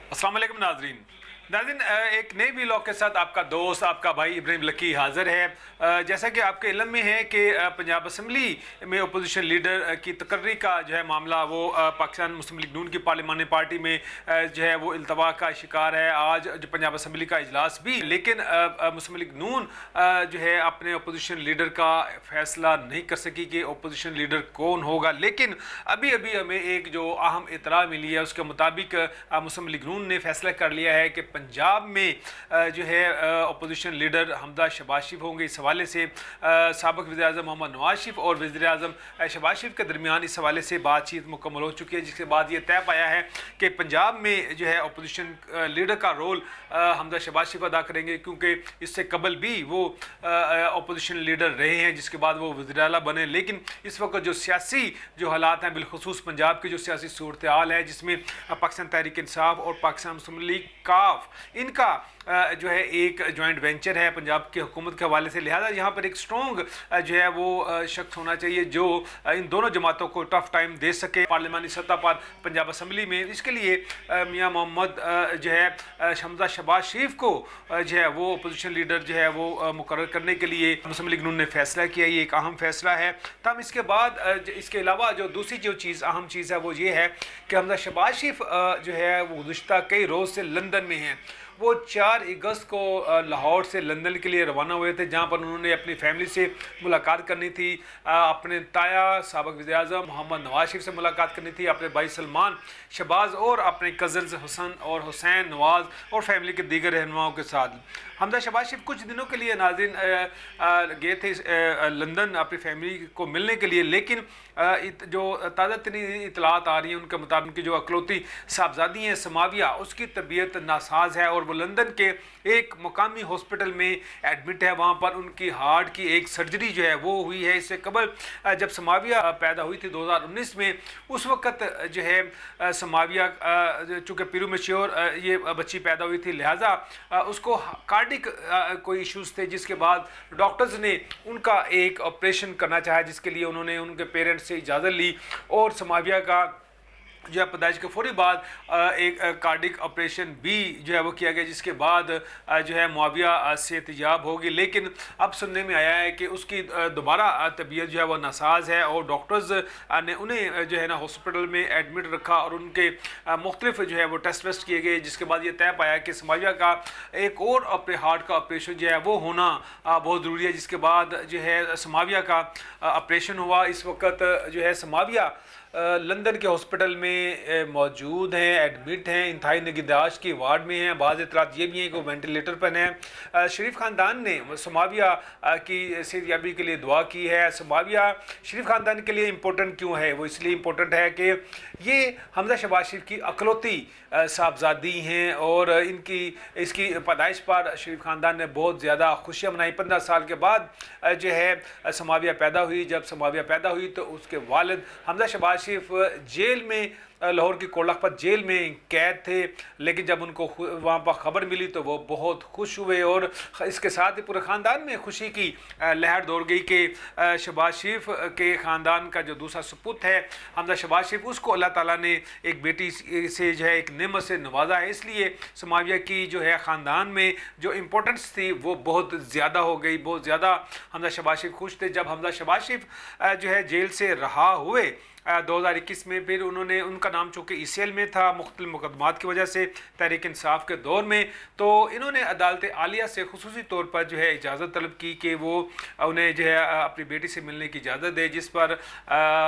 अस्सलाम वालेकुम नाजरीन। एक नए व्लॉग के साथ आपका दोस्त आपका भाई इब्राहिम लकी हाज़िर है। जैसा कि आपके इल्म में है कि पंजाब असम्बली में अपोजिशन लीडर की तकर्री का जो है मामला वो पाकिस्तान मुस्लिम लीग नून की पार्लिमानी पार्टी में जो है वो इल्तवा का शिकार है। आज जो पंजाब असम्बली का इजलास भी, लेकिन मुस्लिम लीग नून जो है अपने अपोजिशन लीडर का फैसला नहीं कर सकी कि अपोजिशन लीडर कौन होगा। लेकिन अभी अभी हमें एक जो अहम इतला मिली है उसके मुताबिक मुस्लिम लीग नून ने फैसला कर लिया है कि पंजाब में जो है अपोजिशन लीडर हमदा शहबाज शरीफ होंगे। इस हवाले से साबिक़ वज़ीर-ए-आज़म मोहम्मद नवाज शरीफ और वज़ीर-ए-आज़म शहबाज शरीफ के दरमियान इस हवाले से बातचीत मुकम्मल हो चुकी है, जिसके बाद ये तय पाया है कि पंजाब में जो है अपोजिशन लीडर का रोल हमदा शहबाज शरीफ अदा करेंगे, क्योंकि इससे कबल भी वो अपोजिशन लीडर रहे हैं, जिसके बाद वो वज़ीर आला बने। लेकिन इस वक्त जो सियासी जो हालात हैं, बिलखुसूस पंजाब की जो सियासी सूरत हाल है, जिसमें पाकिस्तान तहरीक इंसाफ और पाकिस्तान मुस्लिम लीग काफ इनका जो है एक जॉइंट वेंचर है पंजाब की हुकूमत के हवाले से। लिहाजा यहाँ पर एक स्ट्रॉन्ग जो है वो शख्स होना चाहिए जो इन दोनों जमातों को टफ टाइम दे सके पार्लिमानी सतह पर पंजाब असम्बली में। इसके लिए मियाँ मोहम्मद जो है हमदा शहबाज शरीफ को जो है वो अपोजिशन लीडर जो है वो मुकर्रर करने के लिए मुस्लिम लीग नून ने फैसला किया। ये एक अहम फैसला है। तब इसके बाद इसके अलावा जो दूसरी जो चीज़ अहम चीज़ है वो ये है कि हमदा शहबाज शरीफ जो है वो गुज़िश्ता कई रोज़ से लंदन में हैं। वो 4 अगस्त को लाहौर से लंदन के लिए रवाना हुए थे, जहां पर उन्होंने अपनी फैमिली से मुलाकात करनी थी, अपने ताया साबिक़ वज़ीर-ए-आज़म मोहम्मद नवाज शरीफ से मुलाकात करनी थी, अपने भाई सलमान शहबाज और अपने कज़न्स हसन और हुसैन नवाज और फैमिली के दीगर रहनुमाओं के साथ। हमदा शहबाज शरीफ कुछ दिनों के लिए नाज़रीन गए थे लंदन अपनी फैमिली को मिलने के लिए, लेकिन जो ताज़ा तरीन इतलात आ रही हैं उनके मुताबिक कि जो अकलौती साहबजादी हैं समाविया, उसकी तबीयत नासाज है और वो लंदन के एक मुकामी हॉस्पिटल में एडमिट है। वहाँ पर उनकी हार्ट की एक सर्जरी जो है वो हुई है। इससे कबल जब समाविया पैदा हुई थी 2019 में, उस वक़्त जो है समाविया चूँकि प्रीमेच्योर ये बच्ची पैदा हुई थी, लिहाजा उसको कार्डिक कोई इश्यूज़ थे, जिसके बाद डॉक्टर्स ने उनका एक ऑपरेशन करना चाहा, जिसके लिए उन्होंने उनके पेरेंट्स से इजाज़त ली और समाविया का जो है पैदाइश के फौरी बाद एक कार्डिक ऑपरेशन भी जो है वो किया गया, जिसके बाद जो है मुआविया सेहतयाब होगी। लेकिन अब सुनने में आया है कि उसकी दोबारा तबीयत जो है वो नासाज है और डॉक्टर्स ने उन्हें जो है ना हॉस्पिटल में एडमिट रखा और उनके मुख्तलिफ जो है वो टेस्ट किए गए, जिसके बाद ये तय पाया कि समाविया का एक और अपने हार्ट का ऑपरेशन जो है वो होना बहुत ज़रूरी है। जिसके बाद जो है समाविया का ऑपरेशन हुआ। इस वक्त जो है समाविया लंदन के हॉस्पिटल में मौजूद हैं, एडमिट हैं, इंतहाई निगहदाश्त की वार्ड में हैं। बाज़ इतरात ये भी हैं कि वो वेंटिलेटर पर हैं। शरीफ ख़ानदान ने समाविया की सेहतयाबी के लिए दुआ की है। समाविया शरीफ ख़ानदान के लिए इम्पोर्टेंट क्यों है? वो इसलिए इम्पोर्टेंट है कि ये हमदा शहबाज शरीफ की अकलौती साहबजादी हैं और इसकी पैदाइश पर शरीफ ख़ानदान ने बहुत ज़्यादा खुशियाँ मनाई। 15 साल के बाद जो है समाविया पैदा हुई। जब समाविया पैदा हुई तो उसके वालिद हमदा शहबाज शरीफ जेल में, लाहौर की कोटलाखपत जेल में कैद थे, लेकिन जब उनको वहाँ पर ख़बर मिली तो वो बहुत खुश हुए और इसके साथ ही पूरे ख़ानदान में खुशी की लहर दौड़ गई कि शहबाज शरीफ के ख़ानदान का जो दूसरा सपूत है हमदा शहबाज शरीफ, उसको अल्लाह ताला ने एक बेटी से जो है एक नेमत से नवाजा है। इसलिए समाविया की जो है ख़ानदान में जो इम्पोर्टेंस थी वो बहुत ज़्यादा हो गई, बहुत ज़्यादा हमदा शहबाज शरीफ खुश थे। जब हमदा शहबाज शरीफ जो है जेल से रहा हुए 2021 में, फिर उन्होंने उनका नाम चूँकि ECL में था मुख्तलिफ मुकदमात की वजह से तहरीक इंसाफ के दौर में, तो इन्होंने अदालत आलिया से खुसूसी तौर पर जो है इजाज़त तलब की कि वो उन्हें जो है अपनी बेटी से मिलने की इजाज़त दे, जिस पर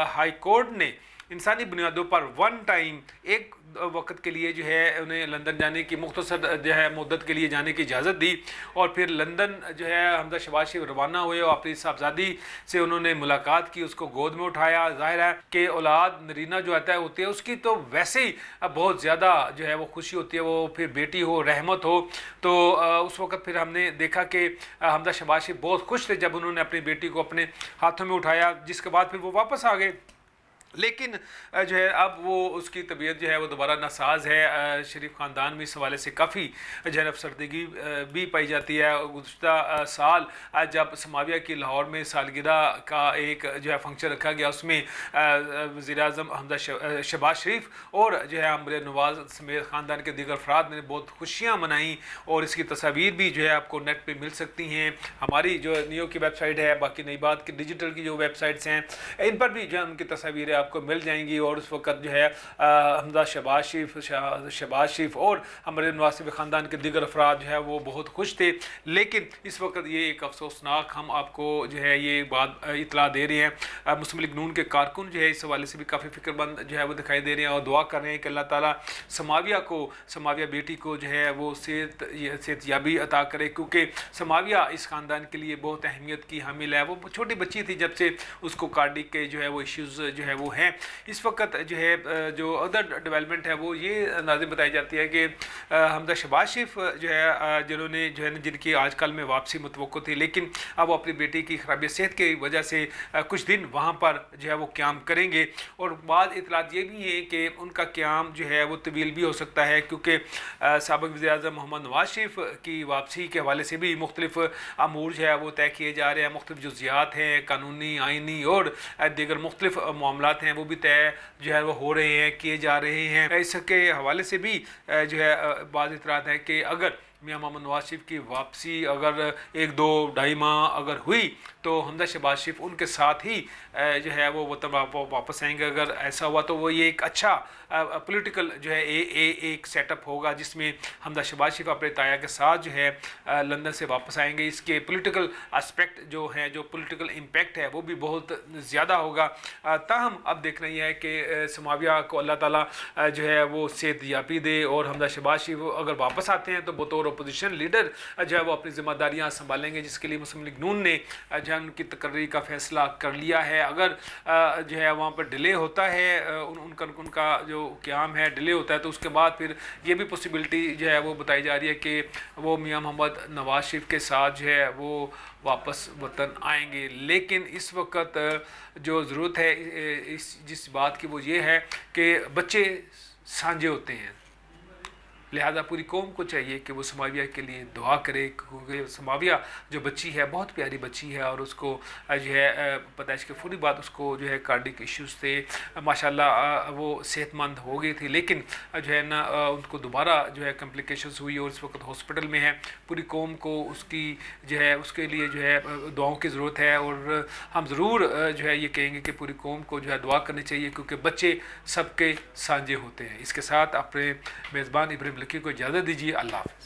हाई कोर्ट ने इंसानी बुनियादों पर वन टाइम एक वक्त के लिए जो है उन्हें लंदन जाने की मुख्तसर जो है मुद्दत के लिए जाने की इजाज़त दी और फिर लंदन जो है हमदा शहबाज शरीफ रवाना हुए और अपनी साहबजादी से उन्होंने मुलाकात की, उसको गोद में उठाया। ज़ाहिर है कि औलाद नरीना जो आता है होती है उसकी तो वैसे ही बहुत ज़्यादा जो है वो खुशी होती है, वो फिर बेटी हो, रहमत हो। तो उस वक्त फिर हमने देखा कि हमदा शहबाज शरीफ बहुत खुश थे जब उन्होंने अपनी बेटी को अपने हाथों में उठाया, जिसके बाद फिर वो वापस आ गए लेकिन जो है अब वो उसकी तबीयत जो है वो दोबारा नासाज है। शरीफ ख़ानदान में इस हवाले से काफ़ी जो है अफसरदगी भी पाई जाती है। गुज़श्ता साल जब समाविया की लाहौर में सालगिरह का एक जो है फंक्शन रखा गया, उसमें वज़ीर-ए-आज़म हमजा शहबाज शरीफ और जो है अमर नवाज़ समेत ख़ानदान के दीगर अफराद ने बहुत खुशियाँ मनाई और इसकी तस्वीर भी जो है आपको नेट पर मिल सकती हैं। हमारी जो नियो की वेबसाइट है, बाकी नई बात की डिजिटल की जो वेबसाइट्स हैं, इन पर भी जो है उनकी तस्वीरें आपको मिल जाएंगी। और उस वक्त जो है हमजा शहबाज शरीफ और हमारे नवासिब ख़ानदान के दीगर अफराद जो है वो बहुत खुश थे। लेकिन इस वक्त ये एक अफसोसनाक हम आपको जो है ये बात इतला दे रहे हैं। मुस्लिम लीग नून के कारकुन जो है इस हवाले से भी काफ़ी फ़िक्रमंद जो है वो दिखाई दे रहे हैं और दुआ कर रहे हैं कि अल्लाह ताला समाविया बेटी को जो है वो सेहतयाबी अता करे, क्योंकि समाविया इस ख़ानदान के लिए बहुत अहमियत की हामिल है। वो छोटी बच्ची थी जब से उसको कार्डिक के जो है वो इश्यूज़ जो है वो हैं। इस वक्त जो है जो अदर डेवलपमेंट है वो ये नाज़िम बताई जाती है कि हमजा शहबाज शरीफ जो है जिन्होंने जो है जिनकी आजकल में वापसी मुतवक्को थी, लेकिन अब वो अपनी बेटी की खराबी सेहत की वजह से कुछ दिन वहाँ पर जो है वो क़याम करेंगे। और बाद इतलात ये भी है कि उनका क़याम जो है वो तवील भी हो सकता है, क्योंकि साबिक़ वज़ीर-ए-आज़म मोहम्मद नवाज़ शरीफ की वापसी के हवाले से भी मुख्तलिफ अमूर जो है वो तय किए जा रहे हैं। मुख्तलिफ जुज़ियात हैं, कानूनी, आइनी और दीगर मुख्तलिफ मामलात हैं, वो भी तय जो है वो हो रहे हैं, किए जा रहे हैं। इसके हवाले से भी जो है बाज़ इतरात है कि अगर मियां मोहम्मद नवाज शरीफ की वापसी अगर 1-2-2.5 माह अगर हुई तो हमजा शहबाज शरीफ उनके साथ ही जो है वो वतन वापस आएंगे। अगर ऐसा हुआ तो वो ये एक अच्छा पॉलिटिकल जो है एक सेटअप होगा जिसमें हमजा शहबाज शरीफ अपने ताया के साथ जो है लंदन से वापस आएंगे। इसके पॉलिटिकल एस्पेक्ट जो है, जो पॉलिटिकल इम्पैक्ट है वो भी बहुत ज़्यादा होगा। ताहम अब देखना ही है कि समाविया को अल्लाह ताला जो है वो सेहतयाबी दे और हमजा शहबाज शरीफ अगर वापस आते हैं तो बतौर अपोजिशन लीडर जो है वो अपनी जिम्मेदारियाँ संभालेंगे, जिसके लिए मुस्लिम लीग नून ने जो है उनकी तकर्री का फैसला कर लिया है। अगर जो है वहाँ पर डिले होता है, उनका जो क़याम है डिले होता है, तो उसके बाद फिर ये भी पॉसिबिलिटी जो है वो बताई जा रही है कि वो मियां मोहम्मद नवाज शरीफ के साथ जो है वो वापस वतन आएंगे। लेकिन इस वक्त जो ज़रूरत है जिस बात की वो ये है कि बच्चे साझे होते हैं, लिहाजा पूरी कौम को चाहिए कि वो समाविया के लिए दुआ करे, क्योंकि समाविया जो बच्ची है बहुत प्यारी बच्ची है और उसको जो है पैदाइश के पूरी बाद उसको जो है कार्डिक इश्यूज़ थे, माशाल्लाह वो सेहतमंद हो गई थी, लेकिन जो है ना उनको दोबारा जो है कॉम्प्लिकेशंस हुई और इस वक्त हॉस्पिटल में है। पूरी कौम को उसकी जो है उसके लिए जो है दुआओं की ज़रूरत है और हम ज़रूर जो है ये कहेंगे कि पूरी कौम को जो है दुआ करनी चाहिए, क्योंकि बच्चे सबके साझे होते हैं। इसके साथ अपने मेज़बान इब्राहिम लकी को इजाज़त दीजिए। अल्लाह हाफ़िज़।